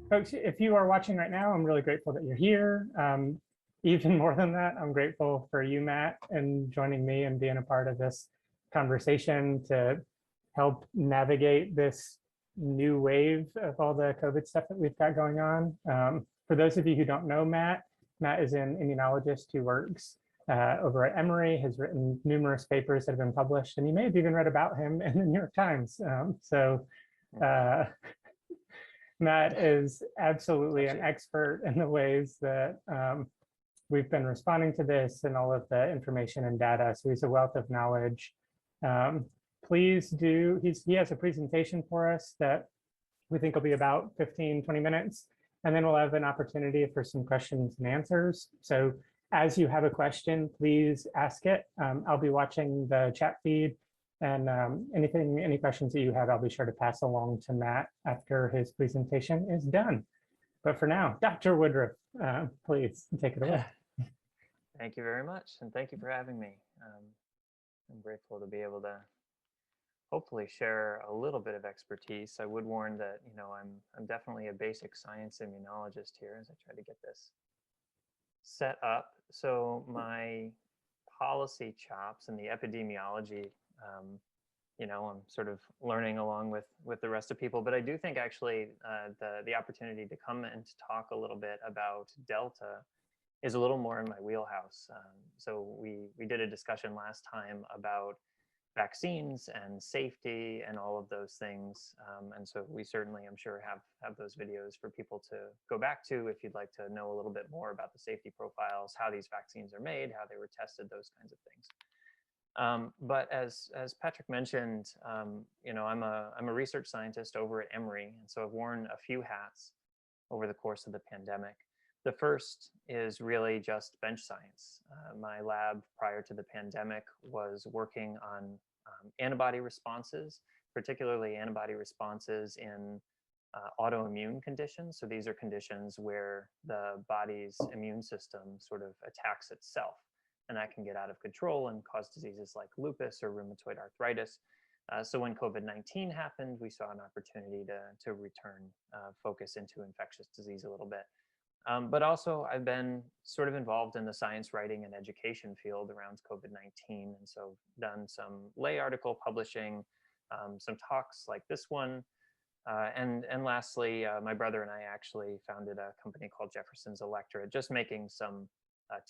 Folks, if you are watching right now, I'm really grateful that you're here. Even more than that, I'm grateful for you, Matt, and joining me and being a part of this conversation to help navigate this new wave of all the COVID stuff that we've got going on. For those of you who don't know Matt, Matt is an immunologist who works over at Emory, has written numerous papers that have been published, and you may have even read about him in the New York Times. Matt is absolutely an expert in the ways that we've been responding to this and all of the information and data. So he's a wealth of knowledge. Please do, he has a presentation for us that we think will be about 15, 20 minutes. And then we'll have an opportunity for some questions and answers. So as you have a question, please ask it. I'll be watching the chat feed, and any questions that you have, I'll be sure to pass along to Matt after his presentation is done. But for now, Dr. Woodruff, please take it away. Thank you very much, and thank you for having me. I'm grateful to be able to hopefully share a little bit of expertise. I would warn that, you know, I'm definitely a basic science immunologist here as I try to get this set up. So my policy chops and the epidemiology, you know, I'm sort of learning along with the rest of people, but I do think actually the opportunity to come and to talk a little bit about Delta is a little more in my wheelhouse. So we did a discussion last time about vaccines and safety and all of those things. And so we certainly, I'm sure, have those videos for people to go back to if you'd like to know a little bit more about the safety profiles, how these vaccines are made, how they were tested, those kinds of things. But as Patrick mentioned, you know, I'm a research scientist over at Emory, and so I've worn a few hats over the course of the pandemic. The first is really just bench science. My lab prior to the pandemic was working on antibody responses, particularly antibody responses in autoimmune conditions. So these are conditions where the body's immune system sort of attacks itself, and that can get out of control and cause diseases like lupus or rheumatoid arthritis. So when COVID-19 happened, we saw an opportunity to return focus into infectious disease a little bit. But also I've been sort of involved in the science writing and education field around COVID-19. And so done some lay article publishing, some talks like this one. And lastly, my brother and I actually founded a company called Jefferson's Electorate, just making some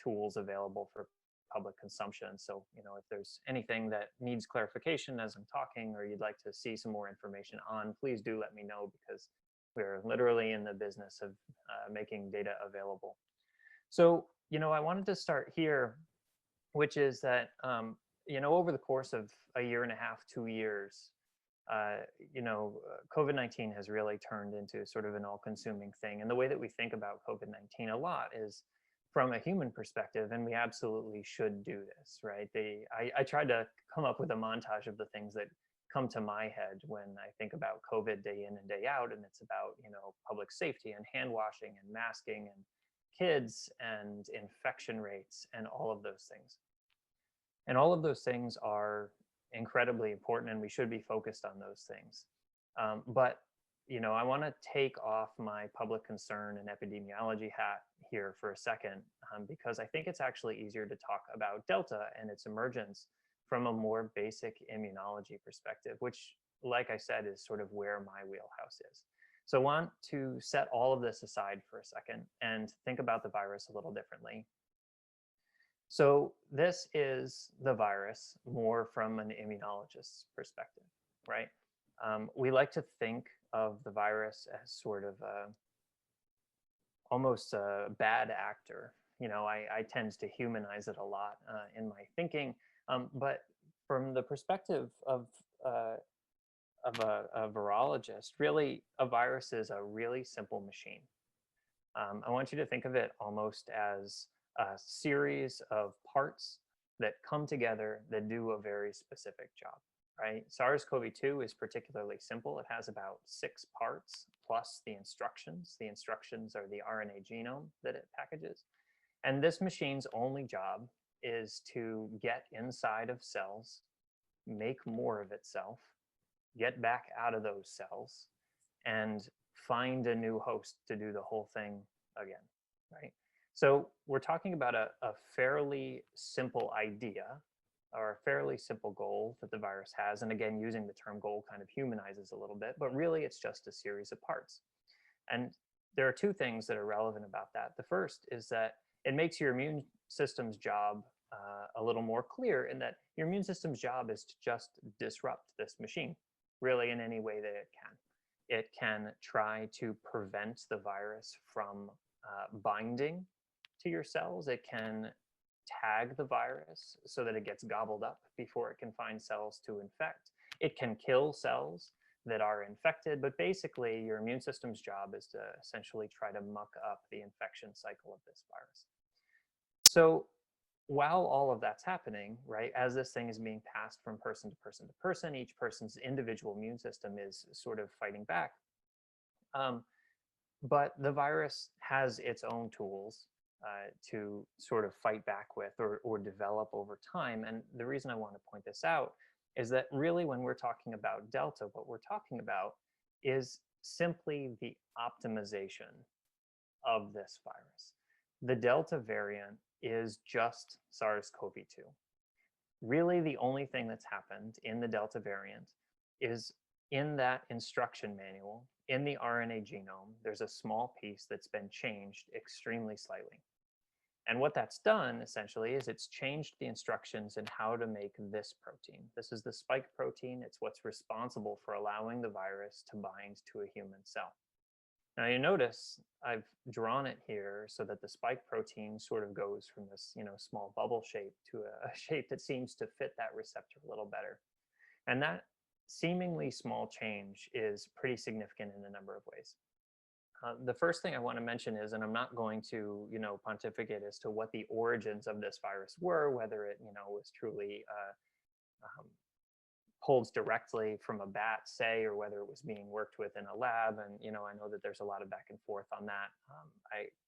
tools available for public consumption. So, you know, if there's anything that needs clarification as I'm talking, or you'd like to see some more information on, please do let me know, because we're literally in the business of making data available. So, you know, I wanted to start here, which is that, you know, over the course of a year and a half, 2 years, you know, COVID-19 has really turned into sort of an all-consuming thing. And the way that we think about COVID-19 a lot is from a human perspective, and we absolutely should do this, right? I tried to come up with a montage of the things that come to my head when I think about COVID day in and day out, and it's about, you know, public safety and hand washing and masking and kids and infection rates and all of those things. And all of those things are incredibly important, and we should be focused on those things. But you know, I want to take off my public concern and epidemiology hat here for a second, because I think it's actually easier to talk about Delta and its emergence from a more basic immunology perspective, which, like I said, is sort of where my wheelhouse is. So I want to set all of this aside for a second and think about the virus a little differently. So this is the virus more from an immunologist's perspective, right? We like to think of the virus as sort of almost a bad actor. You know, I tend to humanize it a lot in my thinking, but from the perspective of a virologist, really a virus is a really simple machine. I want you to think of it almost as a series of parts that come together that do a very specific job. Right? SARS-CoV-2 is particularly simple. It has about 6 parts plus the instructions. The instructions are the RNA genome that it packages. And this machine's only job is to get inside of cells, make more of itself, get back out of those cells, and find a new host to do the whole thing again, right? So we're talking about a fairly simple idea or a fairly simple goal that the virus has. And again, using the term goal kind of humanizes a little bit, but really it's just a series of parts. And there are two things that are relevant about that. The first is that it makes your immune system's job a little more clear, in that your immune system's job is to just disrupt this machine, really, in any way that it can. It can try to prevent the virus from binding to your cells. It can tag the virus so that it gets gobbled up before it can find cells to infect. It can kill cells that are infected, but basically your immune system's job is to essentially try to muck up the infection cycle of this virus. So while all of that's happening, right, as this thing is being passed from person to person to person, each person's individual immune system is sort of fighting back. But the virus has its own tools to sort of fight back with or develop over time. And the reason I want to point this out is that really when we're talking about Delta, what we're talking about is simply the optimization of this virus. The Delta variant is just SARS-CoV-2. Really, the only thing that's happened in the Delta variant is in that instruction manual, in the RNA genome, there's a small piece that's been changed extremely slightly. And what that's done, essentially, is it's changed the instructions in how to make this protein. This is the spike protein. It's what's responsible for allowing the virus to bind to a human cell. Now you notice I've drawn it here so that the spike protein sort of goes from this, small bubble shape to a shape that seems to fit that receptor a little better. And that seemingly small change is pretty significant in a number of ways. The first thing I want to mention is, and I'm not going to, pontificate as to what the origins of this virus were, whether it, was truly pulled directly from a bat, say, or whether it was being worked with in a lab. And, I know that there's a lot of back and forth on that.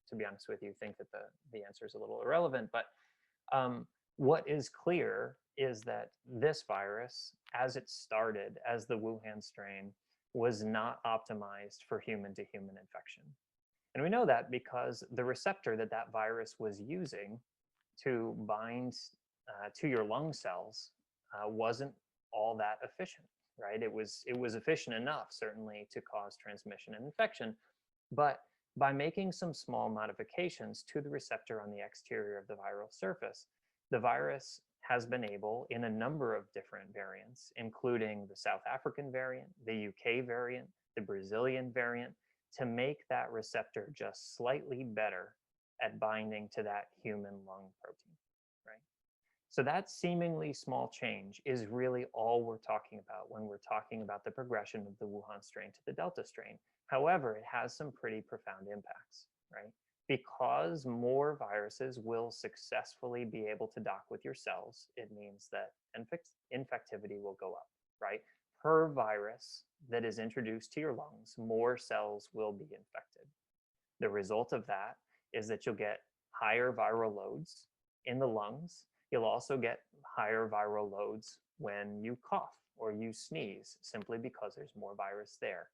To be honest with you, think that the answer is a little irrelevant. But what is clear is that this virus, as it started as the Wuhan strain, was not optimized for human-to-human infection. And we know that because the receptor that virus was using to bind to your lung cells wasn't all that efficient, right? It was efficient enough, certainly, to cause transmission and infection, but by making some small modifications to the receptor on the exterior of the viral surface, the virus has been able, in a number of different variants, including the South African variant, the UK variant, the Brazilian variant, to make that receptor just slightly better at binding to that human lung protein, right? So that seemingly small change is really all we're talking about when we're talking about the progression of the Wuhan strain to the Delta strain. However, it has some pretty profound impacts, right? Because more viruses will successfully be able to dock with your cells, it means that infectivity will go up, right? Per virus that is introduced to your lungs, more cells will be infected. The result of that is that you'll get higher viral loads in the lungs. You'll also get higher viral loads when you cough or you sneeze, simply because there's more virus there.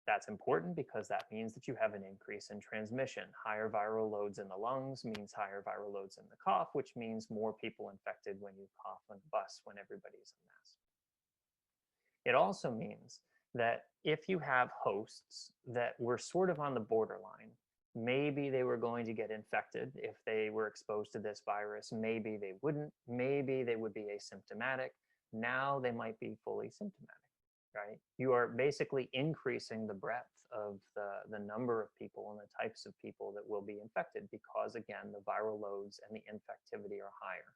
That's important because that means that you have an increase in transmission. Higher viral loads in the lungs means higher viral loads in the cough, which means more people infected when you cough on a bus when everybody's unmasked. It also means that if you have hosts that were sort of on the borderline, maybe they were going to get infected if they were exposed to this virus, maybe they wouldn't, maybe they would be asymptomatic, now they might be fully symptomatic. Right? You are basically increasing the breadth of the number of people and the types of people that will be infected because, again, the viral loads and the infectivity are higher.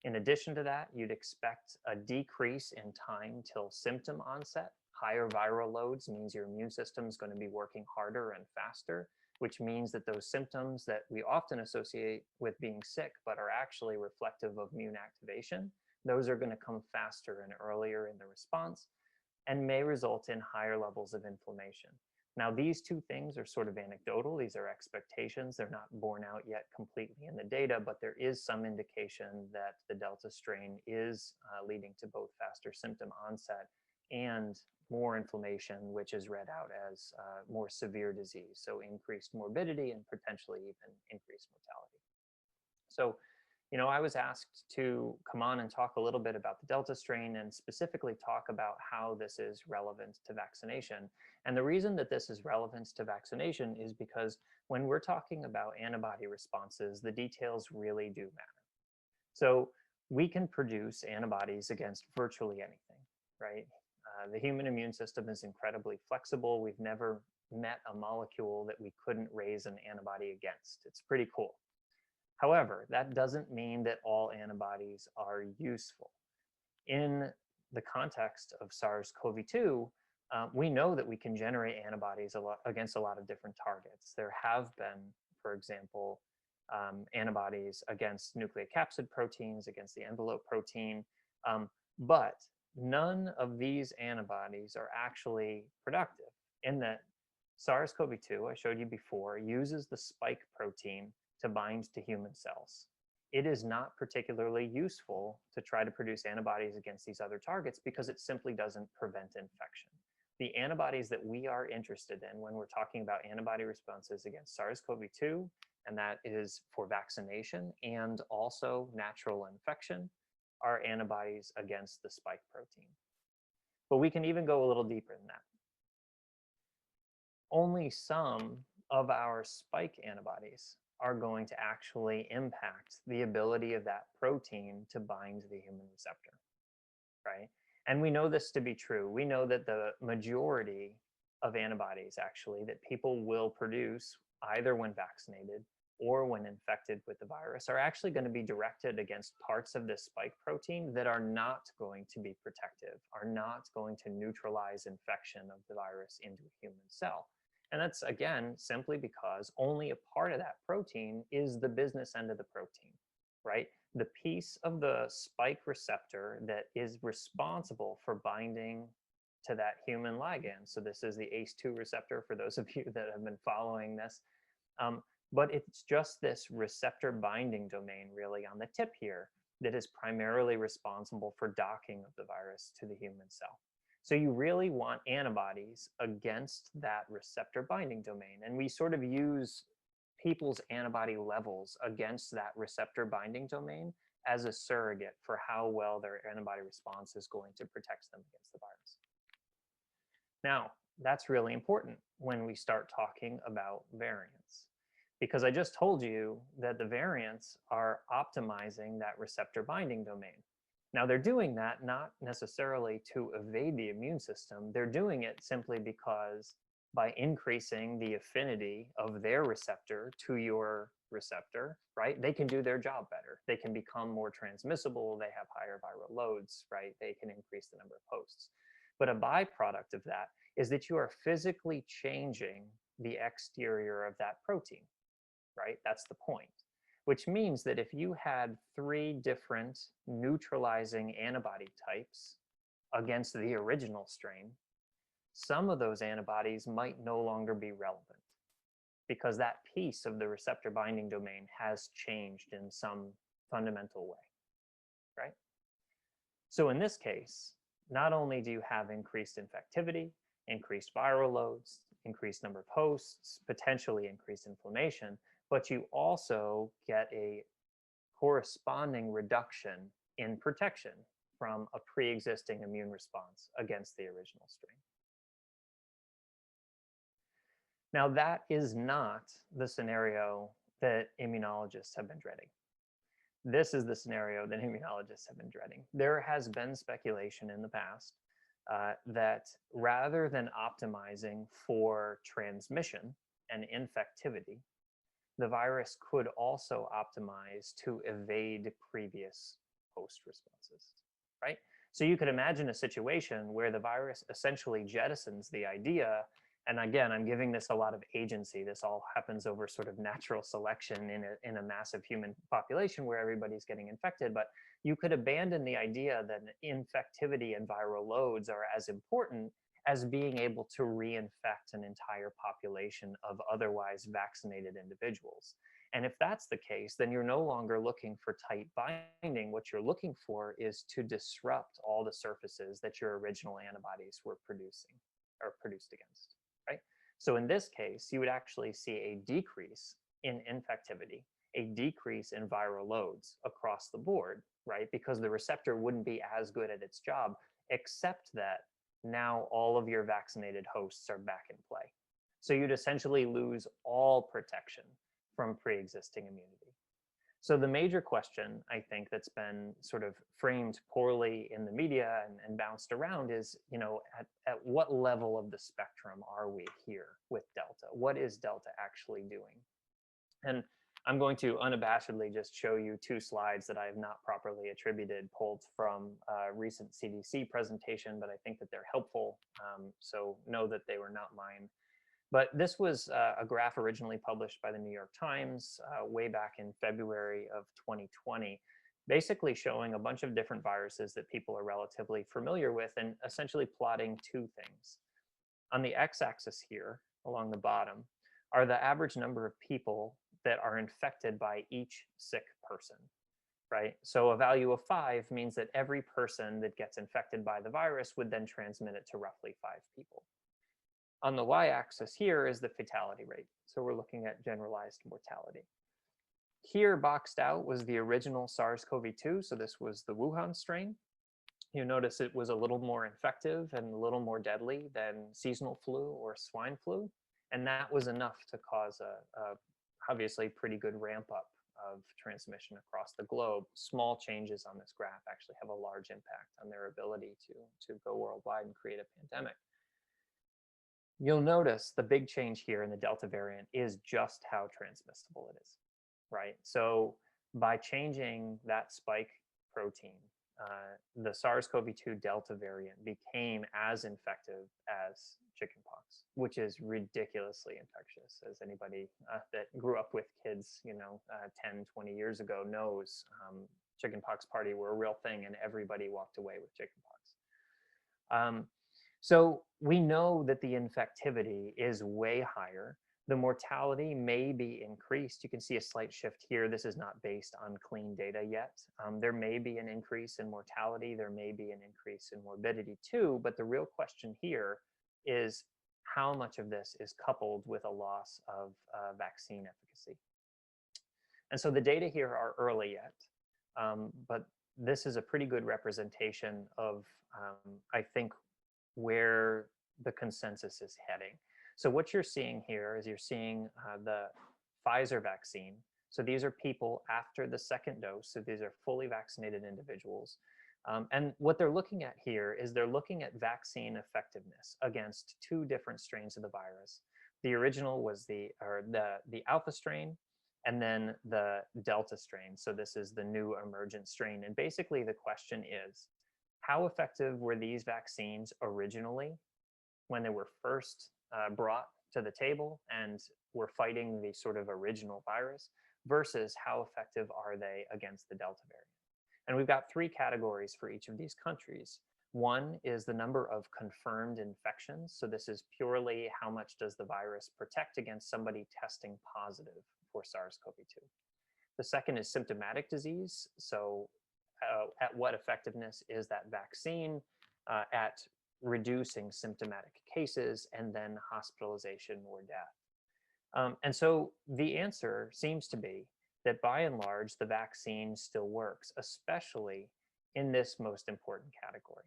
In addition to that, you'd expect a decrease in time till symptom onset. Higher viral loads means your immune system is going to be working harder and faster, which means that those symptoms that we often associate with being sick but are actually reflective of immune activation, those are going to come faster and earlier in the response, and may result in higher levels of inflammation. Now, these two things are sort of anecdotal. These are expectations. They're not borne out yet completely in the data, but there is some indication that the Delta strain is leading to both faster symptom onset and more inflammation, which is read out as more severe disease, so increased morbidity and potentially even increased mortality. So, I was asked to come on and talk a little bit about the Delta strain and specifically talk about how this is relevant to vaccination. And the reason that this is relevant to vaccination is because when we're talking about antibody responses, the details really do matter. So we can produce antibodies against virtually anything, right? The human immune system is incredibly flexible. We've never met a molecule that we couldn't raise an antibody against. It's pretty cool. However, that doesn't mean that all antibodies are useful. In the context of SARS-CoV-2, we know that we can generate antibodies against a lot of different targets. There have been, for example, antibodies against nucleocapsid proteins, against the envelope protein, but none of these antibodies are actually productive in that SARS-CoV-2, I showed you before, uses the spike protein to bind to human cells. It is not particularly useful to try to produce antibodies against these other targets because it simply doesn't prevent infection. The antibodies that we are interested in when we're talking about antibody responses against SARS-CoV-2, and that is for vaccination and also natural infection, are antibodies against the spike protein. But we can even go a little deeper than that. Only some of our spike antibodies are going to actually impact the ability of that protein to bind the human receptor, right? And we know this to be true. We know that the majority of antibodies actually that people will produce either when vaccinated or when infected with the virus are actually going to be directed against parts of this spike protein that are not going to be protective, are not going to neutralize infection of the virus into a human cell. And that's, again, simply because only a part of that protein is the business end of the protein, right? The piece of the spike receptor that is responsible for binding to that human ligand. So this is the ACE2 receptor for those of you that have been following this. But it's just this receptor binding domain really on the tip here that is primarily responsible for docking of the virus to the human cell. So you really want antibodies against that receptor binding domain. And we sort of use people's antibody levels against that receptor binding domain as a surrogate for how well their antibody response is going to protect them against the virus. Now, that's really important when we start talking about variants, because I just told you that the variants are optimizing that receptor binding domain. Now, they're doing that not necessarily to evade the immune system. They're doing it simply because by increasing the affinity of their receptor to your receptor, right, they can do their job better. They can become more transmissible. They have higher viral loads, right? They can increase the number of hosts. But a byproduct of that is that you are physically changing the exterior of that protein, right? That's the point. Which means that if you had 3 different neutralizing antibody types against the original strain, some of those antibodies might no longer be relevant because that piece of the receptor binding domain has changed in some fundamental way, right? So in this case, not only do you have increased infectivity, increased viral loads, increased number of hosts, potentially increased inflammation, but you also get a corresponding reduction in protection from a pre-existing immune response against the original strain. Now, that is not the scenario that immunologists have been dreading. This is the scenario that immunologists have been dreading. There has been speculation in the past that rather than optimizing for transmission and infectivity, the virus could also optimize to evade previous host responses, right? So you could imagine a situation where the virus essentially jettisons the idea, and again, I'm giving this a lot of agency. This all happens over sort of natural selection in a massive human population where everybody's getting infected, but you could abandon the idea that infectivity and viral loads are as important as being able to reinfect an entire population of otherwise vaccinated individuals. And if that's the case, then you're no longer looking for tight binding. What you're looking for is to disrupt all the surfaces that your original antibodies were producing or produced against, right? So in this case, you would actually see a decrease in infectivity, a decrease in viral loads across the board, right? Because the receptor wouldn't be as good at its job, except that now all of your vaccinated hosts are back in play. So you'd essentially lose all protection from pre-existing immunity. So the major question, I think, that's been sort of framed poorly in the media and bounced around is, at what level of the spectrum are we here with Delta? What is Delta actually doing? And I'm going to unabashedly just show you two slides that I have not properly attributed, pulled from a recent CDC presentation, but I think that they're helpful. So know that they were not mine. But this was a graph originally published by the New York Times way back in February of 2020, basically showing a bunch of different viruses that people are relatively familiar with and essentially plotting two things. On the x-axis here, along the bottom, are the average number of people that are infected by each sick person, right? So a value of 5 means that every person that gets infected by the virus would then transmit it to roughly 5 people. On the y-axis here is the fatality rate. So we're looking at generalized mortality. Here boxed out was the original SARS-CoV-2. So this was the Wuhan strain. You notice it was a little more infective and a little more deadly than seasonal flu or swine flu. And that was enough to cause a obviously pretty good ramp up of transmission across the globe. Small changes on this graph actually have a large impact on their ability to go worldwide and create a pandemic. You'll notice the big change here in the Delta variant is just how transmissible it is, right? So by changing that spike protein, the SARS-CoV-2 Delta variant became as infective as chickenpox, which is ridiculously infectious. As anybody that grew up with kids, 10, 20 years ago knows, chickenpox party were a real thing and everybody walked away with chickenpox. So we know that the infectivity is way higher. The mortality may be increased. You can see a slight shift here. This is not based on clean data yet. There may be an increase in mortality. There may be an increase in morbidity too. But the real question here is how much of this is coupled with a loss of vaccine efficacy. And so the data here are early yet, but this is a pretty good representation of, I think, where the consensus is heading. So what you're seeing here is you're seeing the Pfizer vaccine. So these are people after the second dose. So these are fully vaccinated individuals. And what they're looking at here is they're looking at vaccine effectiveness against two different strains of the virus. The original was the alpha strain, and then the Delta strain. So this is the new emergent strain. And basically the question is, how effective were these vaccines originally when they were first brought to the table and were fighting the sort of original virus versus how effective are they against the Delta variant? And we've got 3 categories for each of these countries. One is the number of confirmed infections. So this is purely how much does the virus protect against somebody testing positive for SARS-CoV-2. The second is symptomatic disease. So at what effectiveness is that vaccine at reducing symptomatic cases and then hospitalization or death? And so the answer seems to be that by and large, the vaccine still works, especially in this most important category.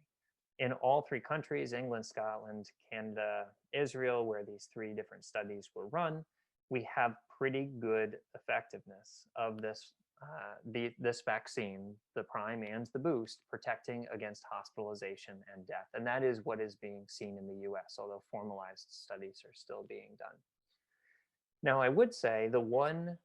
In all 3 countries, England, Scotland, Canada, Israel, where these 3 different studies were run, we have pretty good effectiveness of this this vaccine, the prime and the boost, protecting against hospitalization and death. And that is what is being seen in the US, although formalized studies are still being done. Now, I would say the one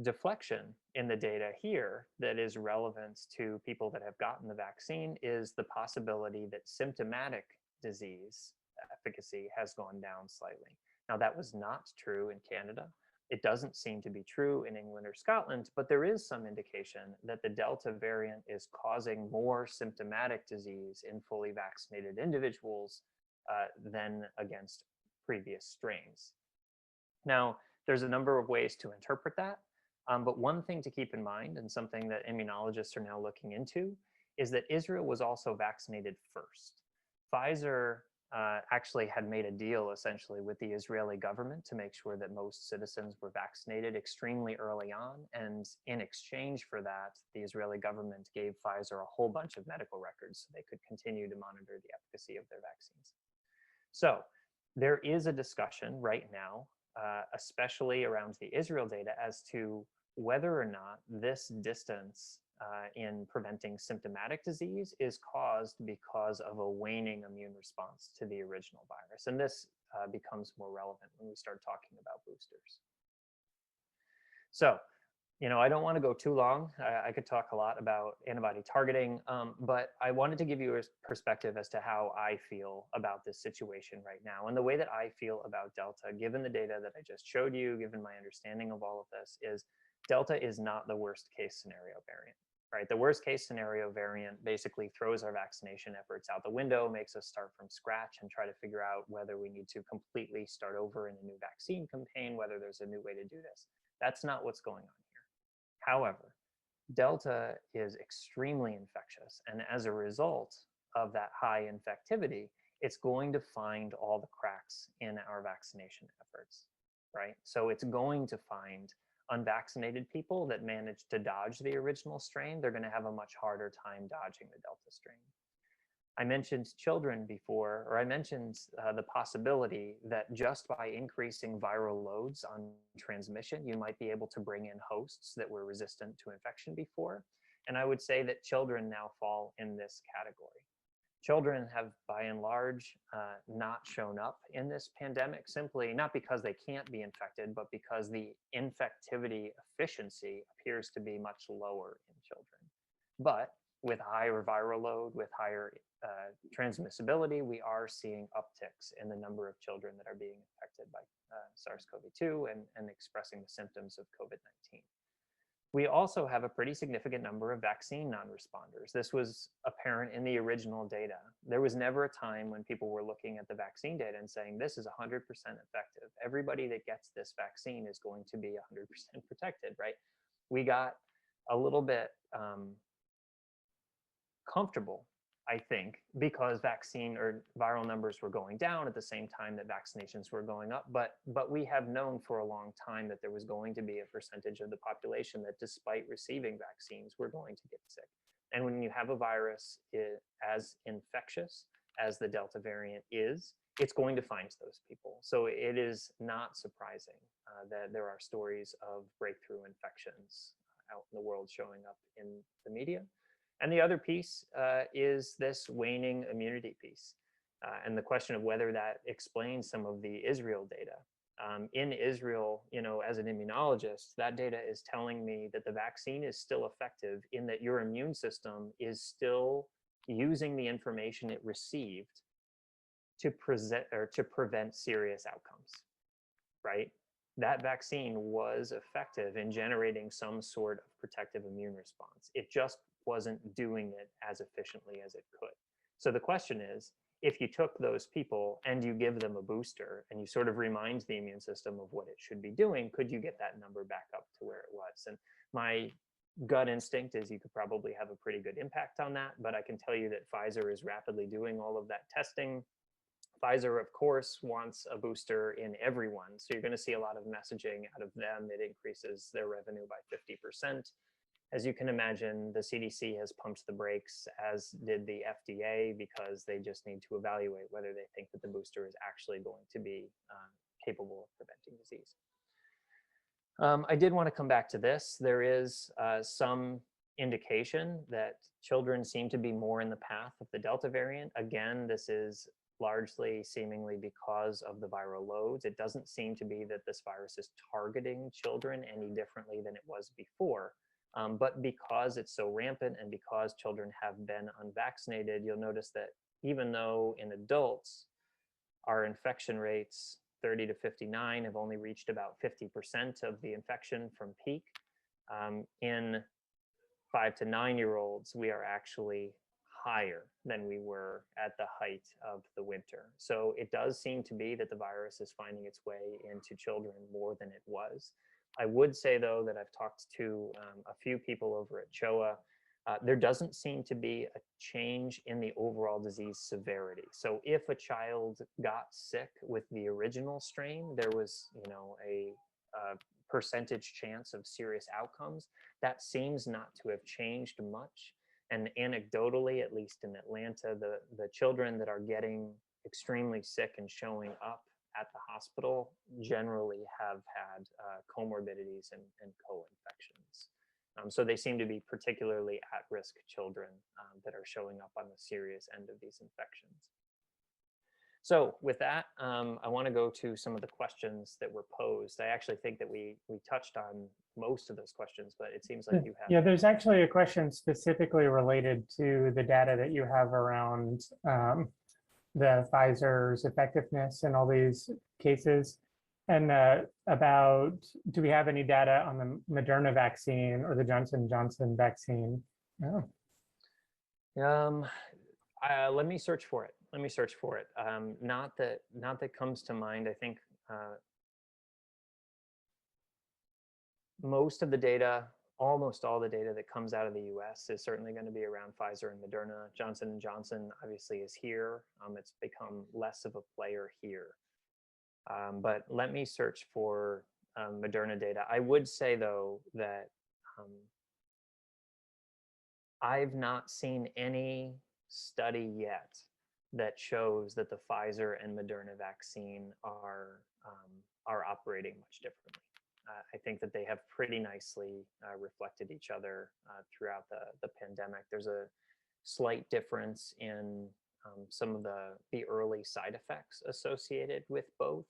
deflection in the data here that is relevant to people that have gotten the vaccine is the possibility that symptomatic disease efficacy has gone down slightly. Now, that was not true in Canada. It doesn't seem to be true in England or Scotland, but there is some indication that the Delta variant is causing more symptomatic disease in fully vaccinated individuals than against previous strains. Now, There's a number of ways to interpret that. But one thing to keep in mind, and something that immunologists are now looking into, is that Israel was also vaccinated first. Pfizer actually had made a deal essentially with the Israeli government to make sure that most citizens were vaccinated extremely early on. And in exchange for that, the Israeli government gave Pfizer a whole bunch of medical records so they could continue to monitor the efficacy of their vaccines. So there is a discussion right now, especially around the Israel data, as to whether or not this distance in preventing symptomatic disease is caused because of a waning immune response to the original virus. And this becomes more relevant when we start talking about boosters. So, you know, I don't want to go too long. I could talk a lot about antibody targeting, but I wanted to give you a perspective as to how I feel about this situation right now. And the way that I feel about Delta, given the data that I just showed you, given my understanding of all of this, is Delta is not the worst case scenario variant, right? The worst case scenario variant basically throws our vaccination efforts out the window, makes us start from scratch and try to figure out whether we need to completely start over in a new vaccine campaign, whether there's a new way to do this. That's not what's going on here. However, Delta is extremely infectious, and as a result of that high infectivity, it's going to find all the cracks in our vaccination efforts, right? So it's going to find unvaccinated people that managed to dodge the original strain. They're going to have a much harder time dodging the Delta strain. I mentioned children before, or I mentioned the possibility that just by increasing viral loads on transmission, you might be able to bring in hosts that were resistant to infection before. And I would say that children now fall in this category. Children have, by and large, not shown up in this pandemic, simply not because they can't be infected, but because the infectivity efficiency appears to be much lower in children. But with higher viral load, with higher transmissibility, we are seeing upticks in the number of children that are being infected by SARS-CoV-2 and expressing the symptoms of COVID-19. We also have a pretty significant number of vaccine non-responders. This was apparent in the original data. There was never a time when people were looking at the vaccine data and saying, this is 100% effective. Everybody that gets this vaccine is going to be 100% protected, right? We got a little bit comfortable, I think, because vaccine or viral numbers were going down at the same time that vaccinations were going up. But we have known for a long time that there was going to be a percentage of the population that, despite receiving vaccines, were going to get sick. And when you have a virus as infectious as the Delta variant is, it's going to find those people. So it is not surprising that there are stories of breakthrough infections out in the world showing up in the media. And the other piece is this waning immunity piece, and the question of whether that explains some of the Israel data. In Israel, you know, as an immunologist, that data is telling me that the vaccine is still effective in that your immune system is still using the information it received to prevent serious outcomes, right? That vaccine was effective in generating some sort of protective immune response. It just wasn't doing it as efficiently as it could. So the question is, if you took those people and you give them a booster and you sort of remind the immune system of what it should be doing, could you get that number back up to where it was? And my gut instinct is you could probably have a pretty good impact on that, but I can tell you that Pfizer is rapidly doing all of that testing. Pfizer, of course, wants a booster in everyone. So you're going to see a lot of messaging out of them. It increases their revenue by 50%. As you can imagine, the CDC has pumped the brakes, as did the FDA, because they just need to evaluate whether they think that the booster is actually going to be capable of preventing disease. I did want to come back to this. There is some indication that children seem to be more in the path of the Delta variant. Again, this is largely seemingly because of the viral loads. It doesn't seem to be that this virus is targeting children any differently than it was before. But because it's so rampant and because children have been unvaccinated, you'll notice that even though in adults, our infection rates 30 to 59 have only reached about 50% of the infection from peak, in 5 to 9-year-olds, we are actually higher than we were at the height of the winter. So it does seem to be that the virus is finding its way into children more than it was. I would say, though, that I've talked to a few people over at CHOA. There doesn't seem to be a change in the overall disease severity. So if a child got sick with the original strain, there was, a percentage chance of serious outcomes. That seems not to have changed much. And anecdotally, at least in Atlanta, the children that are getting extremely sick and showing up at the hospital generally have had comorbidities and co-infections. So they seem to be particularly at-risk children that are showing up on the serious end of these infections. So with that, I want to go to some of the questions that were posed. I actually think that we touched on most of those questions, but it seems like you have. Yeah, there's actually a question specifically related to the data that you have around the Pfizer's effectiveness in all these cases, and about, do we have any data on the Moderna vaccine or the Johnson & Johnson vaccine? Oh. Let me search for it. Not that comes to mind. I think most of the data, almost all the data that comes out of the US is certainly going to be around Pfizer and Moderna. Johnson & Johnson obviously is here. It's become less of a player here. But let me search for Moderna data. I would say, though, that I've not seen any study yet that shows that the Pfizer and Moderna vaccine are operating much differently. I think that they have pretty nicely reflected each other throughout the pandemic. There's a slight difference in some of the early side effects associated with both.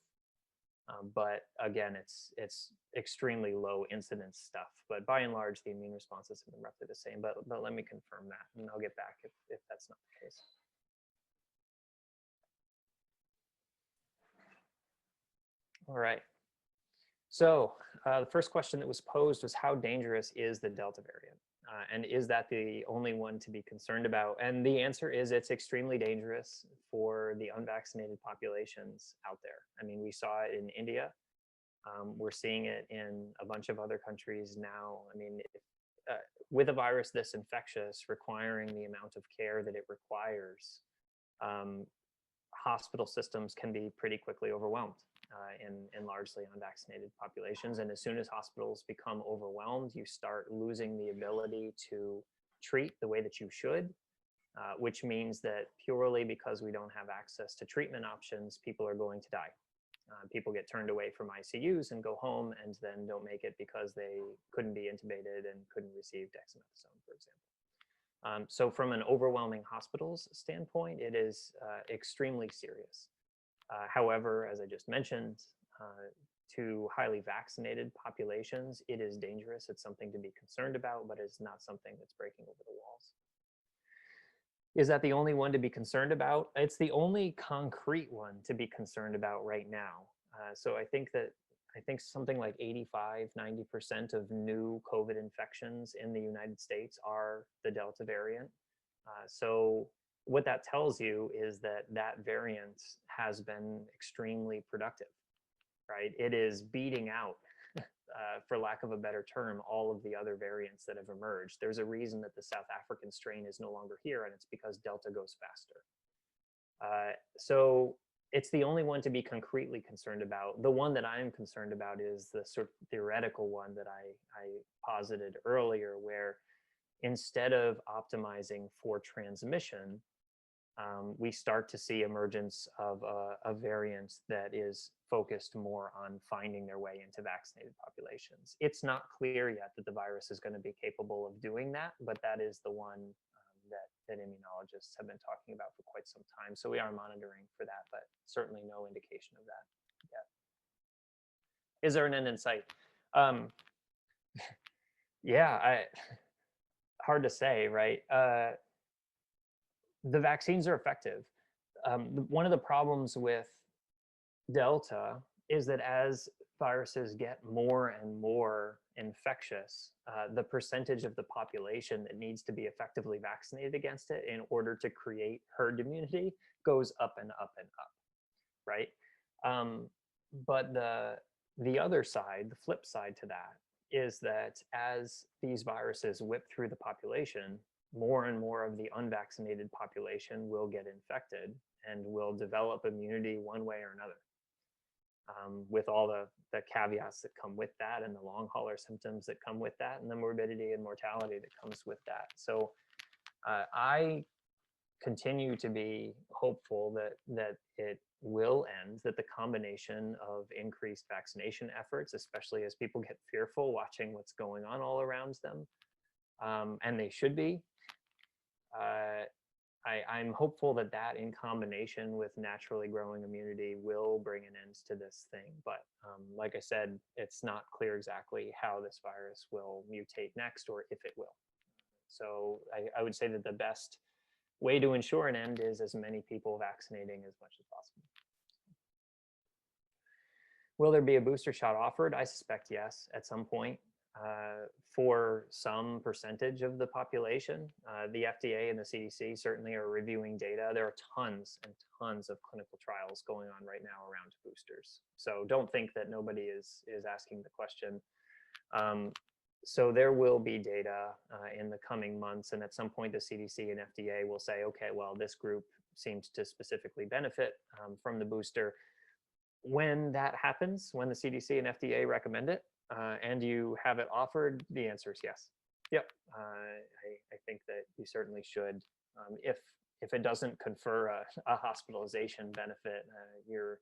But again, it's extremely low incidence stuff. But by and large, the immune responses have been roughly the same. But let me confirm that, and I'll get back if that's not the case. All right. So the first question that was posed was, how dangerous is the Delta variant? And is that the only one to be concerned about? And the answer is, it's extremely dangerous for the unvaccinated populations out there. I mean, we saw it in India. We're seeing it in a bunch of other countries now. I mean, with a virus this infectious, requiring the amount of care that it requires, hospital systems can be pretty quickly overwhelmed in largely unvaccinated populations. And as soon as hospitals become overwhelmed, you start losing the ability to treat the way that you should, which means that purely because we don't have access to treatment options, people are going to die. People get turned away from ICUs and go home and then don't make it because they couldn't be intubated and couldn't receive dexamethasone, for example. So from an overwhelming hospitals standpoint, it is extremely serious. However, as I just mentioned, to highly vaccinated populations, it is dangerous. It's something to be concerned about, but it's not something that's breaking over the walls. Is that the only one to be concerned about? It's the only concrete one to be concerned about right now. So I think something like 85–90% of new COVID infections in the United States are the Delta variant. So what that tells you is that variant has been extremely productive, right? It is beating out, for lack of a better term, all of the other variants that have emerged. There's a reason that the South African strain is no longer here, and it's because Delta goes faster. So it's the only one to be concretely concerned about. The one that I am concerned about is the sort of theoretical one that I posited earlier, where instead of optimizing for transmission, we start to see emergence of a variant that is focused more on finding their way into vaccinated populations. It's not clear yet that the virus is going to be capable of doing that, but that is the one that immunologists have been talking about for quite some time. So we are monitoring for that, but certainly no indication of that yet. Is there an end in sight? Yeah, hard to say, right? The vaccines are effective. One of the problems with Delta is that as viruses get more and more infectious, the percentage of the population that needs to be effectively vaccinated against it in order to create herd immunity goes up and up and up, right? But the other side, the flip side to that, is that as these viruses whip through the population, more and more of the unvaccinated population will get infected and will develop immunity one way or another. With all the caveats that come with that and the long hauler symptoms that come with that and the morbidity and mortality that comes with that. So I continue to be hopeful that it will end, that the combination of increased vaccination efforts, especially as people get fearful watching what's going on all around them, and they should be, I'm hopeful that that in combination with naturally growing immunity will bring an end to this thing. But like I said, it's not clear exactly how this virus will mutate next or if it will. So I would say that the best way to ensure an end is as many people vaccinating as much as possible. Will there be a booster shot offered? I suspect yes, at some point. For some percentage of the population. The FDA and the CDC certainly are reviewing data. There are tons and tons of clinical trials going on right now around boosters. So don't think that nobody is asking the question. So there will be data in the coming months, and at some point the CDC and FDA will say, okay, well, this group seems to specifically benefit from the booster. When that happens, when the CDC and FDA recommend it, and you have it offered, the answer is yes. Yep, I think that you certainly should. If it doesn't confer a hospitalization benefit, you're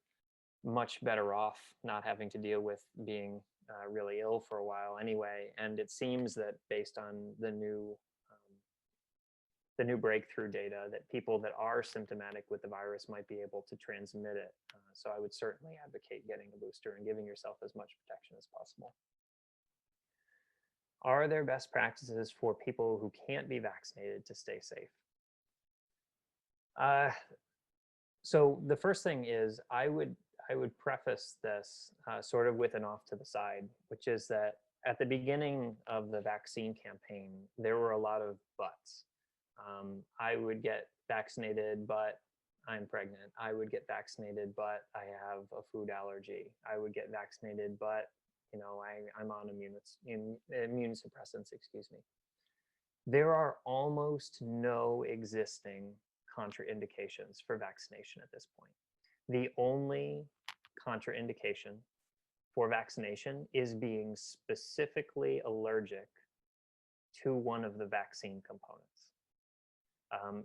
much better off not having to deal with being really ill for a while anyway. And it seems that based on the new breakthrough data, that people that are symptomatic with the virus might be able to transmit it. So I would certainly advocate getting a booster and giving yourself as much protection as possible. Are there best practices for people who can't be vaccinated to stay safe? So the first thing is I would preface this sort of with an off to the side, which is that at the beginning of the vaccine campaign, there were a lot of buts. I would get vaccinated, but I'm pregnant. I would get vaccinated, but I have a food allergy. I would get vaccinated, but you know, I'm on immune suppressants, excuse me. There are almost no existing contraindications for vaccination at this point. The only contraindication for vaccination is being specifically allergic to one of the vaccine components.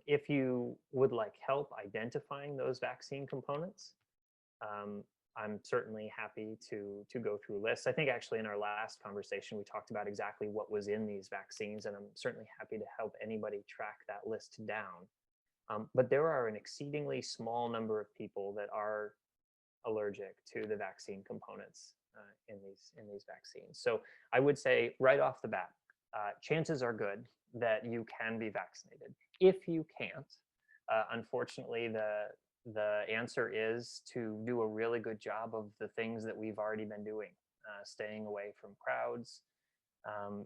If you would like help identifying those vaccine components, I'm certainly happy to go through lists. I think actually in our last conversation, we talked about exactly what was in these vaccines, and I'm certainly happy to help anybody track that list down. But there are an exceedingly small number of people that are allergic to the vaccine components in these vaccines. So I would say right off the bat, chances are good that you can be vaccinated. If you can't, unfortunately, the answer is to do a really good job of the things that we've already been doing, staying away from crowds,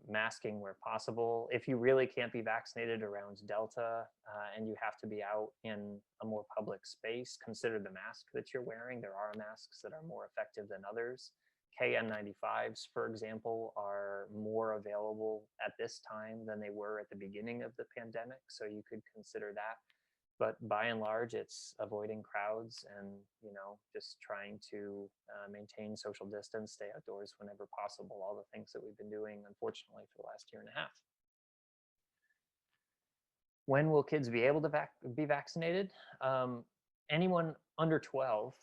masking where possible. If you really can't be vaccinated around Delta and you have to be out in a more public space, consider the mask that you're wearing. There are masks that are more effective than others. KN95s, for example, are more available at this time than they were at the beginning of the pandemic, so you could consider that. But by and large, it's avoiding crowds and, you know, just trying to maintain social distance, stay outdoors whenever possible, all the things that we've been doing, unfortunately, for the last year and a half. When will kids be able to be vaccinated? Anyone under 12,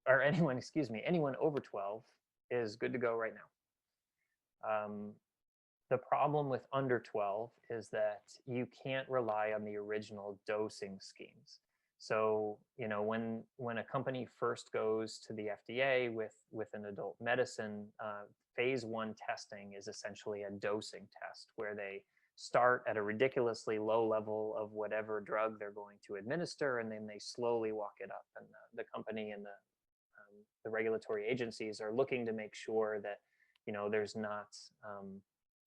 or anyone over 12 is good to go right now. The problem with under 12 is that you can't rely on the original dosing schemes. So, you know, when a company first goes to the FDA with an adult medicine, phase 1 testing is essentially a dosing test where they start at a ridiculously low level of whatever drug they're going to administer, and then they slowly walk it up. And the company and the regulatory agencies are looking to make sure that, there's not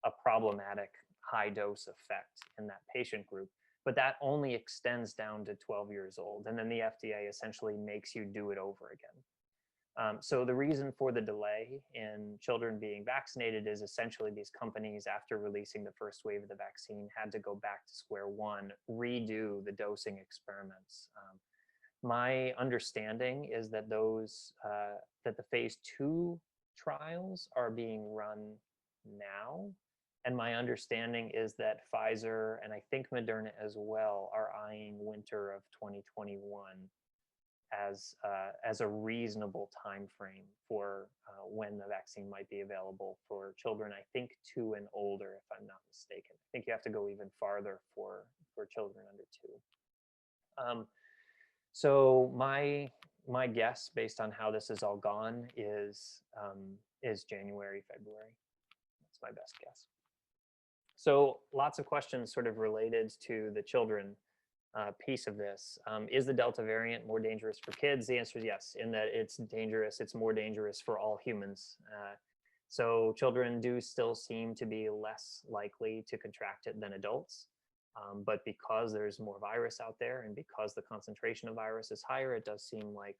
a problematic high dose effect in that patient group. But that only extends down to 12 years old. And then the FDA essentially makes you do it over again. So the reason for the delay in children being vaccinated is essentially these companies, after releasing the first wave of the vaccine, had to go back to square one, redo the dosing experiments. My understanding is that that the phase 2 trials are being run now. And my understanding is that Pfizer, and I think Moderna as well, are eyeing winter of 2021 as a reasonable time frame for when the vaccine might be available for children, I think 2 and older, if I'm not mistaken. I think you have to go even farther for children under 2. So my guess, based on how this has all gone, is January, February. That's my best guess. So lots of questions sort of related to the children piece of this. Is the Delta variant more dangerous for kids? The answer is yes, in that it's dangerous. It's more dangerous for all humans. So children do still seem to be less likely to contract it than adults. But because there's more virus out there and because the concentration of virus is higher, it does seem like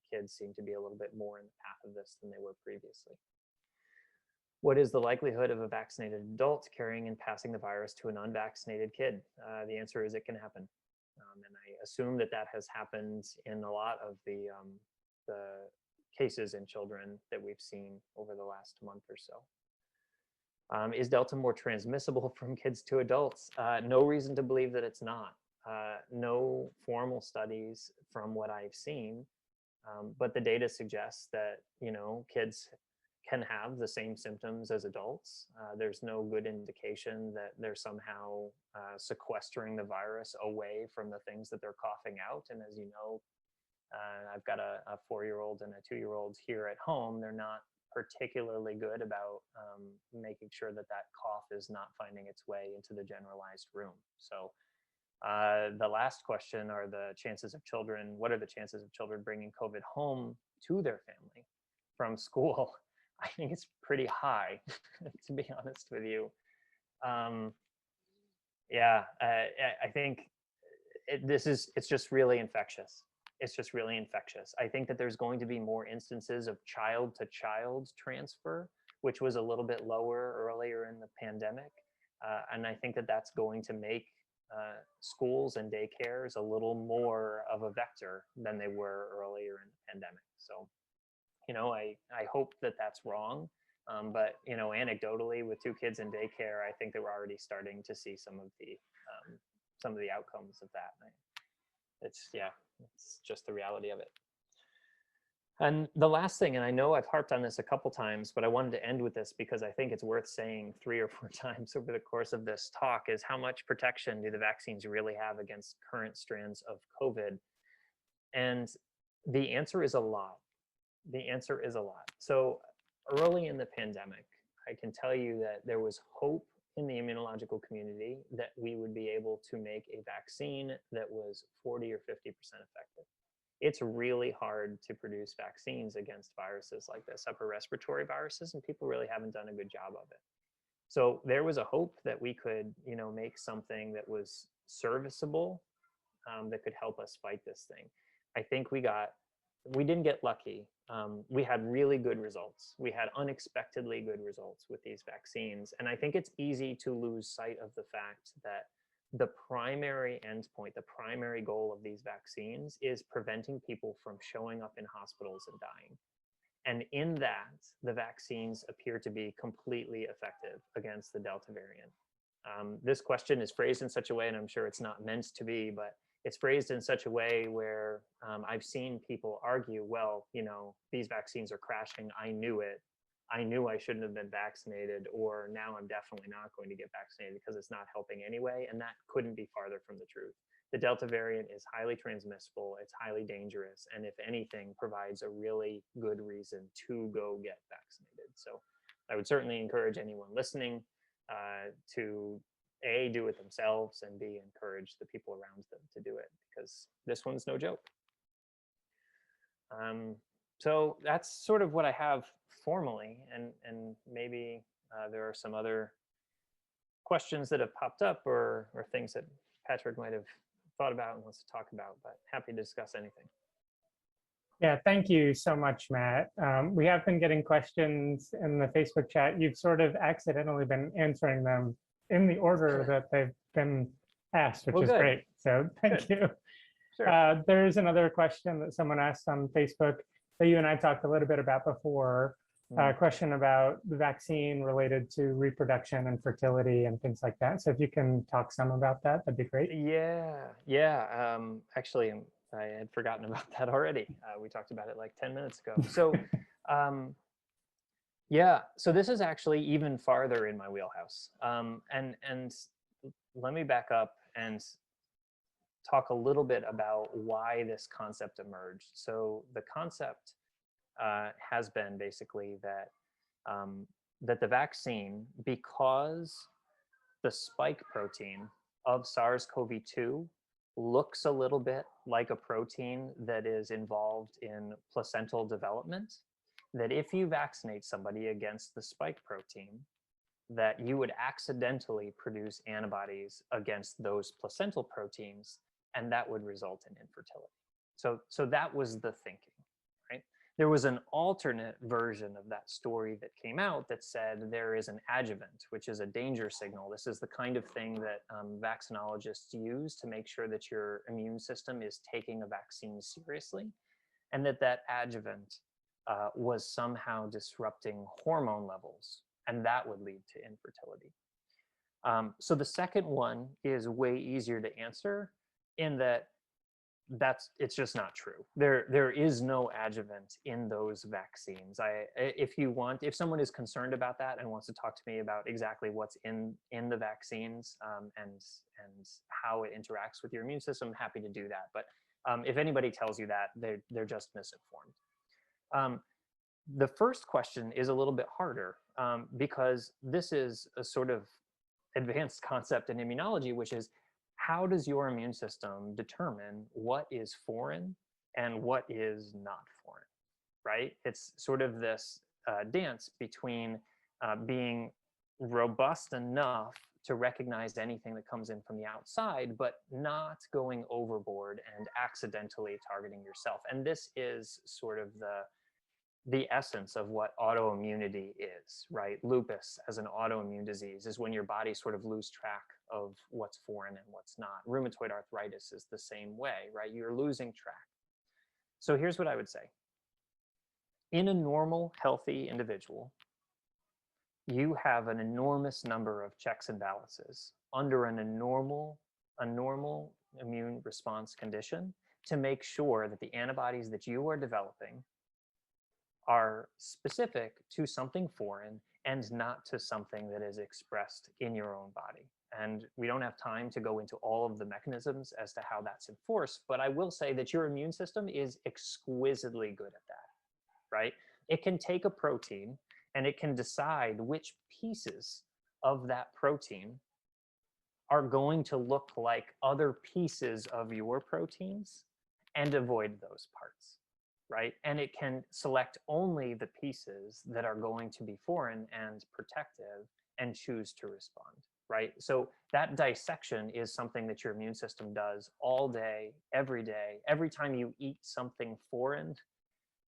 kids seem to be a little bit more in the path of this than they were previously. What is the likelihood of a vaccinated adult carrying and passing the virus to an unvaccinated kid? The answer is it can happen. And I assume that has happened in a lot of the cases in children that we've seen over the last month or so. Is Delta more transmissible from kids to adults? No reason to believe that it's not. No formal studies from what I've seen, but the data suggests that, kids can have the same symptoms as adults. There's no good indication that they're somehow sequestering the virus away from the things that they're coughing out. And as you know, I've got a 4-year-old and a 2-year-old here at home. They're not particularly good about making sure that cough is not finding its way into the generalized room. So the last question are the chances of children. What are the chances of children bringing COVID home to their family from school? I think it's pretty high, to be honest with you. I think it's just really infectious. It's just really infectious. I think that there's going to be more instances of child-to-child transfer, which was a little bit lower earlier in the pandemic. And I think that that's going to make schools and daycares a little more of a vector than they were earlier in the pandemic. So, I hope that that's wrong. But, anecdotally, with 2 kids in daycare, I think that we're already starting to see some of the outcomes of that. It's just the reality of it. And the last thing, and I know I've harped on this a couple times, but I wanted to end with this because I think it's worth saying 3 or 4 times over the course of this talk, is how much protection do the vaccines really have against current strands of COVID? And the answer is a lot. The answer is a lot. So early in the pandemic, I can tell you that there was hope in the immunological community that we would be able to make a vaccine that was 40 or 50% effective. It's really hard to produce vaccines against viruses like this, upper respiratory viruses, and people really haven't done a good job of it. So there was a hope that we could, make something that was serviceable, that could help us fight this thing. I think we didn't get lucky. We had really good results. We had unexpectedly good results with these vaccines. And I think it's easy to lose sight of the fact that the primary endpoint, the primary goal of these vaccines is preventing people from showing up in hospitals and dying. And in that, the vaccines appear to be completely effective against the Delta variant. This question is phrased in such a way, and I'm sure it's not meant to be, but it's phrased in such a way where I've seen people argue, well, these vaccines are crashing. I knew it. I knew I shouldn't have been vaccinated, or now I'm definitely not going to get vaccinated because it's not helping anyway. And that couldn't be farther from the truth. The Delta variant is highly transmissible. It's highly dangerous. And if anything, provides a really good reason to go get vaccinated. So I would certainly encourage anyone listening to A, do it themselves, and B, encourage the people around them to do it, because this one's no joke. So that's sort of what I have formally, and maybe there are some other questions that have popped up or things that Patrick might have thought about and wants to talk about, but happy to discuss anything. Yeah, thank you so much, Matt. We have been getting questions in the Facebook chat. You've sort of accidentally been answering them in the order that they've been asked, which is good. great. So thank you. Sure. There's another question that someone asked on Facebook that you and I talked a little bit about before. A question about the vaccine related to reproduction and fertility and things like that. So if you can talk some about that, that'd be great. Yeah. Actually, I had forgotten about that already. We talked about it like 10 minutes ago. So, yeah. So this is actually even farther in my wheelhouse. And let me back up and talk a little bit about why this concept emerged. So the concept has been basically that that the vaccine, because the spike protein of SARS-CoV-2 looks a little bit like a protein that is involved in placental development, that if you vaccinate somebody against the spike protein, that you would accidentally produce antibodies against those placental proteins, and that would result in infertility. So that was the thinking, right? There was an alternate version of that story that came out that said there is an adjuvant, which is a danger signal. This is the kind of thing that vaccinologists use to make sure that your immune system is taking a vaccine seriously, and that adjuvant was somehow disrupting hormone levels, and that would lead to infertility. So the second one is way easier to answer in that it's just not true. There is no adjuvant in those vaccines. If someone is concerned about that and wants to talk to me about exactly what's in the vaccines and how it interacts with your immune system, I'm happy to do that. But if anybody tells you that, they're just misinformed. The first question is a little bit harder because this is a sort of advanced concept in immunology, which is, how does your immune system determine what is foreign and what is not foreign, right? It's sort of this dance between being robust enough to recognize anything that comes in from the outside, but not going overboard and accidentally targeting yourself. And this is sort of the essence of what autoimmunity is, right? Lupus as an autoimmune disease is when your body sort of loses track of what's foreign and what's not. Rheumatoid arthritis is the same way, right? You're losing track. So here's what I would say. In a normal, healthy individual, you have an enormous number of checks and balances under a normal immune response condition to make sure that the antibodies that you are developing are specific to something foreign and not to something that is expressed in your own body. And we don't have time to go into all of the mechanisms as to how that's enforced, but I will say that your immune system is exquisitely good at that, right? It can take a protein and it can decide which pieces of that protein are going to look like other pieces of your proteins and avoid those parts, right? And it can select only the pieces that are going to be foreign and protective and choose to respond, right? So that dissection is something that your immune system does all day, every time you eat something foreign,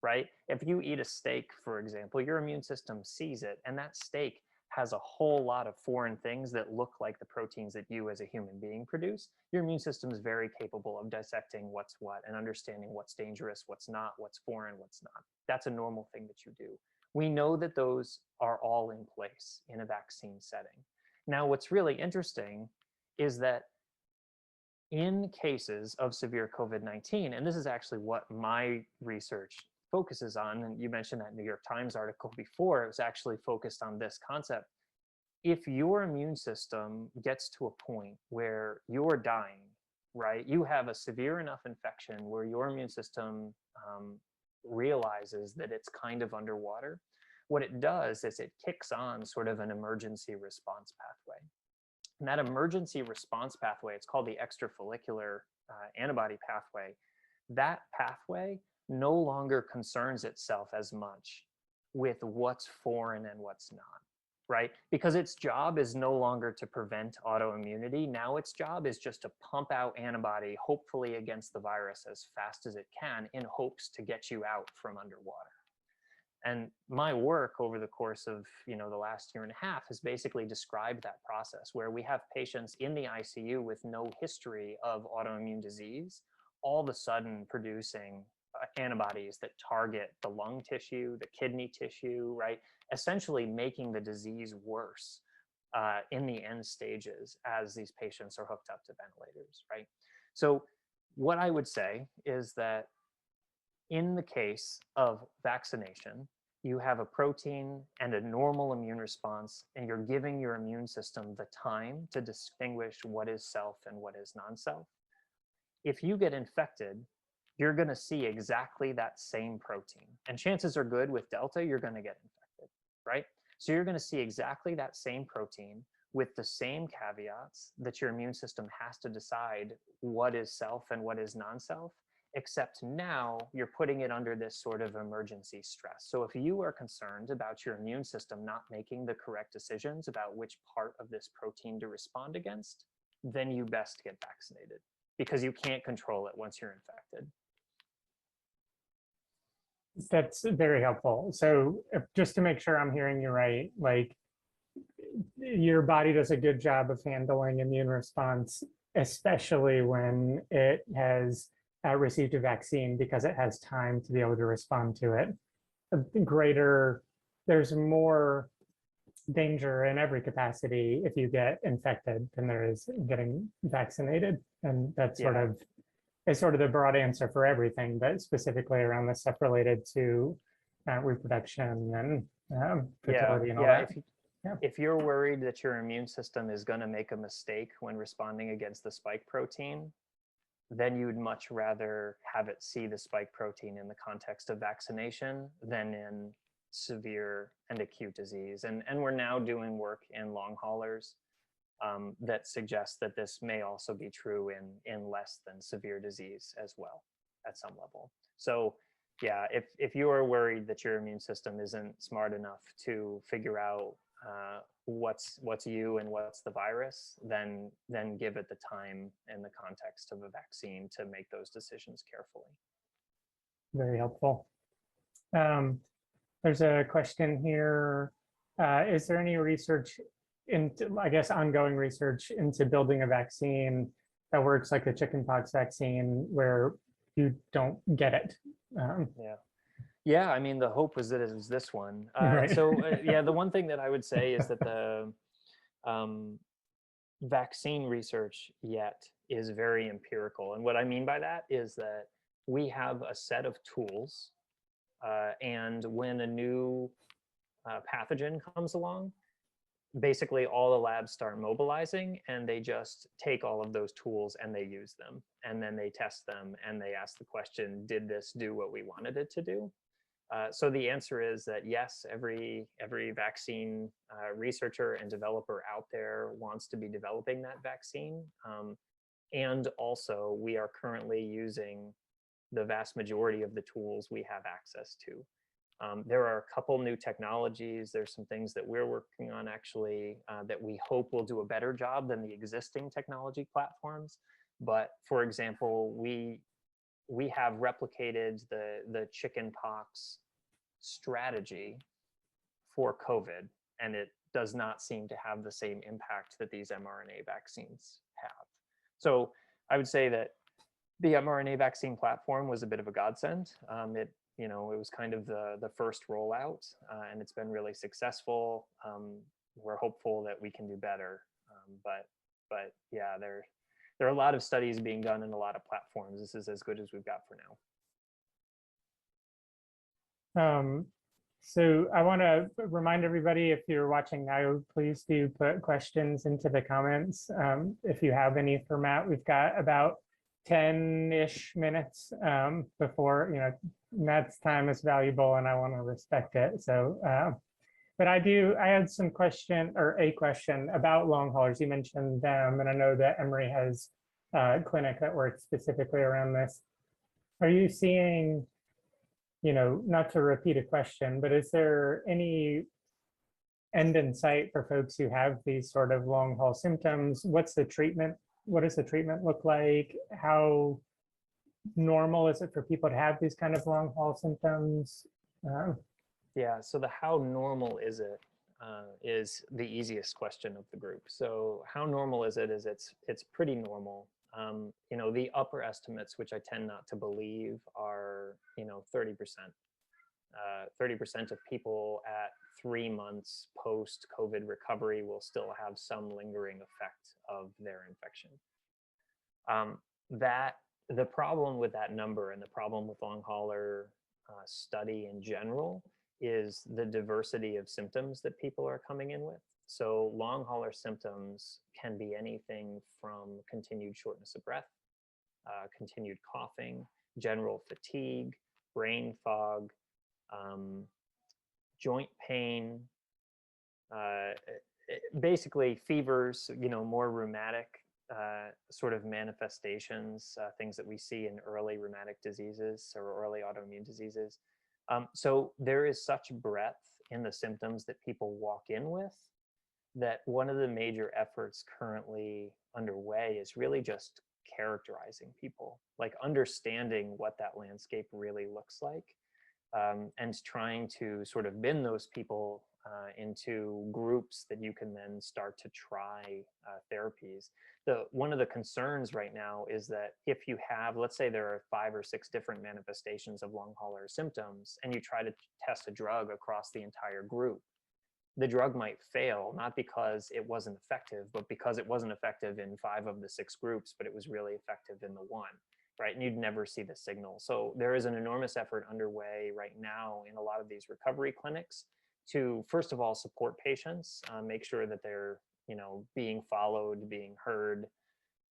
right? If you eat a steak, for example, your immune system sees it, and that steak has a whole lot of foreign things that look like the proteins that you as a human being produce. Your immune system is very capable of dissecting what's what and understanding what's dangerous, what's not, what's foreign, what's not. That's a normal thing that you do. We know that those are all in place in a vaccine setting. Now, what's really interesting is that in cases of severe COVID-19, and this is actually what my research focuses on, and you mentioned that New York Times article before, it was actually focused on this concept. If your immune system gets to a point where you're dying, right, you have a severe enough infection where your immune system realizes that it's kind of underwater, what it does is it kicks on sort of an emergency response pathway. And that emergency response pathway, it's called the extrafollicular antibody pathway. That pathway no longer concerns itself as much with what's foreign and what's not, right? Because its job is no longer to prevent autoimmunity. Now its job is just to pump out antibody, hopefully against the virus as fast as it can, in hopes to get you out from underwater. And my work over the course of, the last year and a half has basically described that process, where we have patients in the ICU with no history of autoimmune disease, all of a sudden producing antibodies that target the lung tissue, the kidney tissue, right? Essentially making the disease worse in the end stages as these patients are hooked up to ventilators, right? So what I would say is that in the case of vaccination, you have a protein and a normal immune response, and you're giving your immune system the time to distinguish what is self and what is non-self. If you get infected, you're going to see exactly that same protein. And chances are good with Delta, you're going to get infected, right? So you're going to see exactly that same protein with the same caveats that your immune system has to decide what is self and what is non-self, except now you're putting it under this sort of emergency stress. So if you are concerned about your immune system not making the correct decisions about which part of this protein to respond against, then you best get vaccinated, because you can't control it once you're infected. That's very helpful. So just to make sure I'm hearing you right, like your body does a good job of handling immune response, especially when it has received a vaccine, because it has time to be able to respond to it. There's more danger in every capacity if you get infected than there is getting vaccinated. And that's sort of the broad answer for everything, but specifically around this stuff related to reproduction and fertility and all that. If you're worried that your immune system is going to make a mistake when responding against the spike protein, then you'd much rather have it see the spike protein in the context of vaccination than in severe and acute disease. And we're now doing work in long haulers that suggests that this may also be true in less than severe disease as well at some level. So yeah, if you are worried that your immune system isn't smart enough to figure out what's you and what's the virus, then give it the time in the context of a vaccine to make those decisions carefully. Very helpful. There's a question here. Is there any research into, I guess, ongoing research into building a vaccine that works like the chickenpox vaccine where you don't get it? Yeah, I mean, the hope was that it was this one. Right. So yeah, the one thing that I would say is that the vaccine research yet is very empirical. And what I mean by that is that we have a set of tools, and when a new pathogen comes along, basically all the labs start mobilizing, and they just take all of those tools and they use them, and then they test them and they ask the question, did this do what we wanted it to do? So the answer is that yes, every vaccine researcher and developer out there wants to be developing that vaccine. And also we are currently using the vast majority of the tools we have access to. There are a couple new technologies. There's some things that we're working on actually that we hope will do a better job than the existing technology platforms. But for example, we have replicated the chickenpox strategy for COVID, and it does not seem to have the same impact that these mRNA vaccines have. So I would say that the mRNA vaccine platform was a bit of a godsend. It was kind of the first rollout, and it's been really successful. We're hopeful that we can do better, but yeah, there are a lot of studies being done in a lot of platforms. This is as good as we've got for now. So I want to remind everybody, if you're watching now, please do put questions into the comments. If you have any for Matt, we've got about 10-ish minutes before, Matt's time is valuable and I want to respect it. So, but I had a question about long haulers. You mentioned them, and I know that Emory has a clinic that works specifically around this. Are you seeing not to repeat a question, but is there any end in sight for folks who have these sort of long haul symptoms? What's the treatment? What does the treatment look like? How normal is it for people to have these kind of long haul symptoms? Yeah, so the how normal is it is the easiest question of the group. So how normal is it? Is it's pretty normal. The upper estimates, which I tend not to believe, are 30%. 30% of people at 3 months post-COVID recovery will still have some lingering effect of their infection. The problem with that number and the problem with long hauler study in general is the diversity of symptoms that people are coming in with. So long hauler symptoms can be anything from continued shortness of breath, continued coughing, general fatigue, brain fog, joint pain, basically fevers, more rheumatic sort of manifestations, things that we see in early rheumatic diseases or early autoimmune diseases. So there is such breadth in the symptoms that people walk in with that one of the major efforts currently underway is really just characterizing people, like understanding what that landscape really looks like, and trying to sort of bin those people into groups that you can then start to try therapies. One of the concerns right now is that if you have, let's say there are 5 or 6 different manifestations of long hauler symptoms, and you try to test a drug across the entire group, the drug might fail, not because it wasn't effective, but because it wasn't effective in 5 of the 6 groups, but it was really effective in the one, right? And you'd never see the signal. So there is an enormous effort underway right now in a lot of these recovery clinics to, first of all, support patients, make sure that they're, being followed, being heard.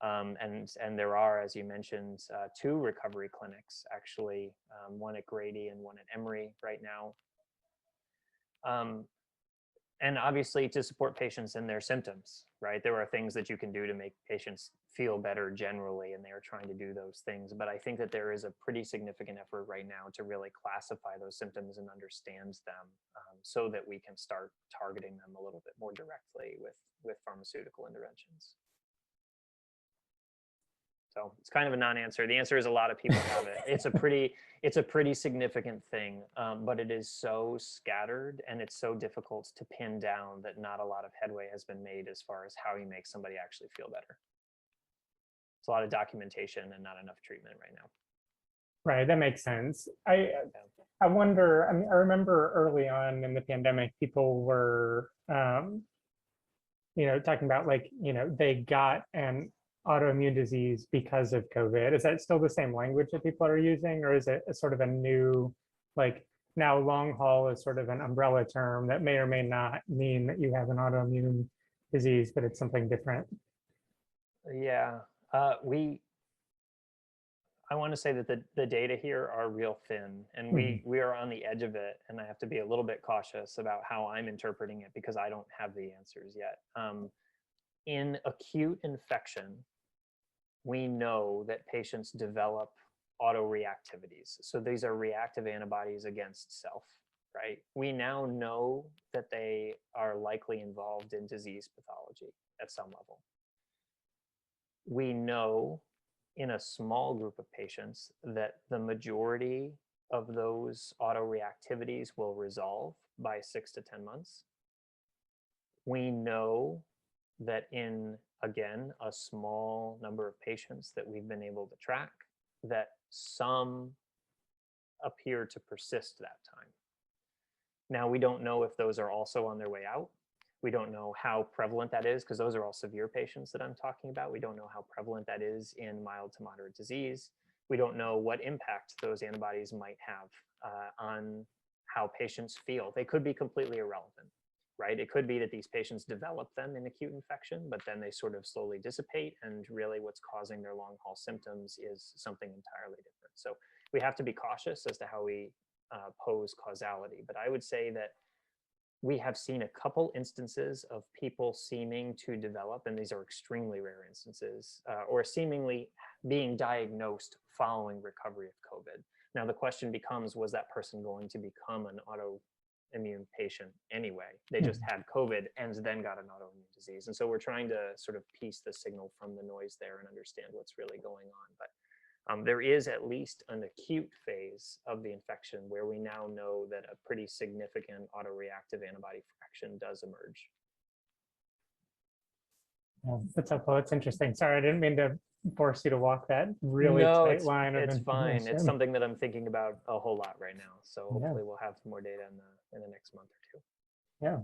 And there are, as you mentioned, 2 recovery clinics, actually, one at Grady and one at Emory right now. And obviously to support patients in their symptoms, right? There are things that you can do to make patients feel better generally, and they are trying to do those things. But I think that there is a pretty significant effort right now to really classify those symptoms and understand them, so that we can start targeting them a little bit more directly with pharmaceutical interventions. So it's kind of a non-answer. The answer is a lot of people have it. It's a pretty significant thing, but it is so scattered and it's so difficult to pin down that not a lot of headway has been made as far as how you make somebody actually feel better. It's a lot of documentation and not enough treatment right now. Right, that makes sense. I wonder, I remember early on in the pandemic, people were, talking about they got an autoimmune disease because of COVID. Is that still the same language that people are using, or is it a sort of a new, now long haul is sort of an umbrella term that may or may not mean that you have an autoimmune disease, but it's something different? Yeah, I want to say that the data here are real thin, and we are on the edge of it, and I have to be a little bit cautious about how I'm interpreting it because I don't have the answers yet. In acute infection, we know that patients develop autoreactivities. So these are reactive antibodies against self, right? We now know that they are likely involved in disease pathology at some level. We know in a small group of patients that the majority of those autoreactivities will resolve by 6 to 10 months. We know that in, again, a small number of patients that we've been able to track, that some appear to persist that time. Now, we don't know if those are also on their way out. We don't know how prevalent that is, because those are all severe patients that I'm talking about. We don't know how prevalent that is in mild to moderate disease. We don't know what impact those antibodies might have on how patients feel. They could be completely irrelevant, right? It could be that these patients develop them in acute infection, but then they sort of slowly dissipate, and really what's causing their long haul symptoms is something entirely different. So we have to be cautious as to how we pose causality. But I would say that we have seen a couple instances of people seeming to develop, and these are extremely rare instances, or seemingly being diagnosed following recovery of COVID. Now the question becomes, was that person going to become an autoimmune patient anyway? They just had COVID and then got an autoimmune disease. And so we're trying to sort of piece the signal from the noise there and understand what's really going on. But there is at least an acute phase of the infection where we now know that a pretty significant autoreactive antibody fraction does emerge. That's helpful. It's interesting. Sorry, I didn't mean to force you to walk that really tight line of it's fine. information. It's something that I'm thinking about a whole lot right now. So hopefully we'll have some more data in the next month or two. Yeah.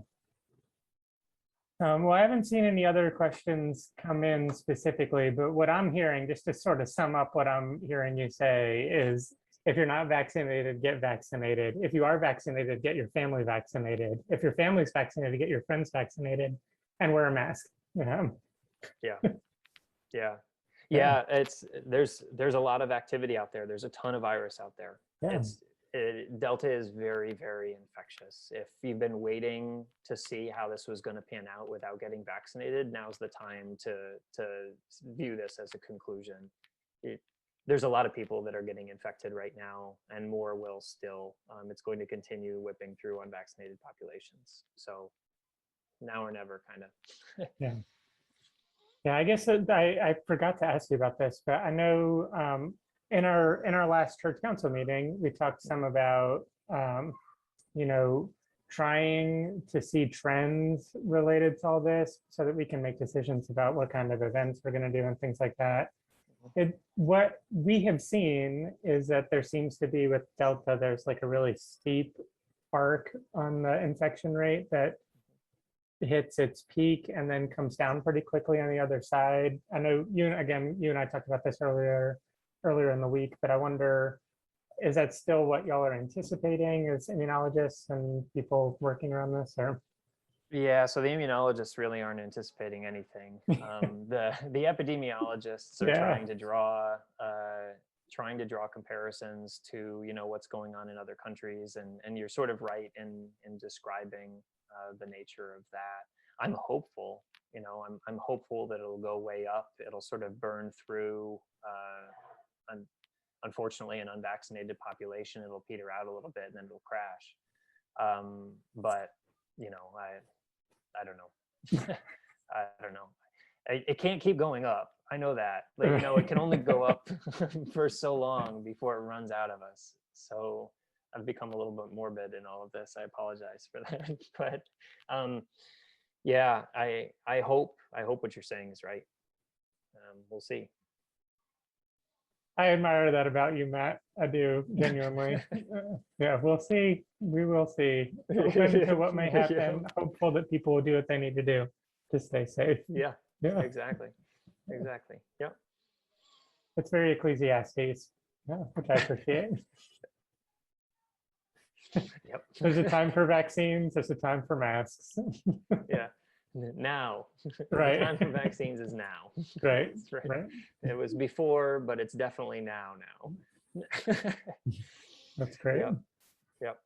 Well, I haven't seen any other questions come in specifically, but what I'm hearing, just to sort of sum up what I'm hearing you say, is if you're not vaccinated, get vaccinated. If you are vaccinated, get your family vaccinated. If your family's vaccinated, get your friends vaccinated, and wear a mask. Yeah. There's a lot of activity out there. There's a ton of virus out there. Delta is very, very infectious. If you've been waiting to see how this was going to pan out without getting vaccinated, now's the time to view this as a conclusion. There's a lot of people that are getting infected right now, and more will still. It's going to continue whipping through unvaccinated populations. So now or never, kind of. Yeah, I guess I forgot to ask you about this, but I know in our last church council meeting, we talked some about trying to see trends related to all this so that we can make decisions about what kind of events we're going to do and things like that. What we have seen is that there seems to be with Delta, there's like a really steep arc on the infection rate that hits its peak and then comes down pretty quickly on the other side. I know you and I talked about this earlier in the week, but I wonder, is that still what y'all are anticipating as immunologists and people working around this? Or yeah, so the immunologists really aren't anticipating anything. The epidemiologists are trying to draw comparisons to what's going on in other countries, and you're sort of right in describing the nature of that. I'm hopeful, I'm hopeful that it'll go way up. It'll sort of burn through, unfortunately, an unvaccinated population. It'll peter out a little bit and then it'll crash. But I don't know. I don't know. It can't keep going up. I know that. It can only go up for so long before it runs out of us. So I've become a little bit morbid in all of this. I apologize for that. But I hope what you're saying is right. We'll see. I admire that about you, Matt. I do, genuinely. We'll see. We will see. Open to what may happen. Hopeful that people will do what they need to do to stay safe. Yeah. Exactly. Yep. It's very Ecclesiastes, which I appreciate. Yep. There's a time for vaccines. There's a time for masks. Yeah. Now. Right. The time for vaccines is now. Right. Right. Right. It was before, but it's definitely now. That's great. Yep.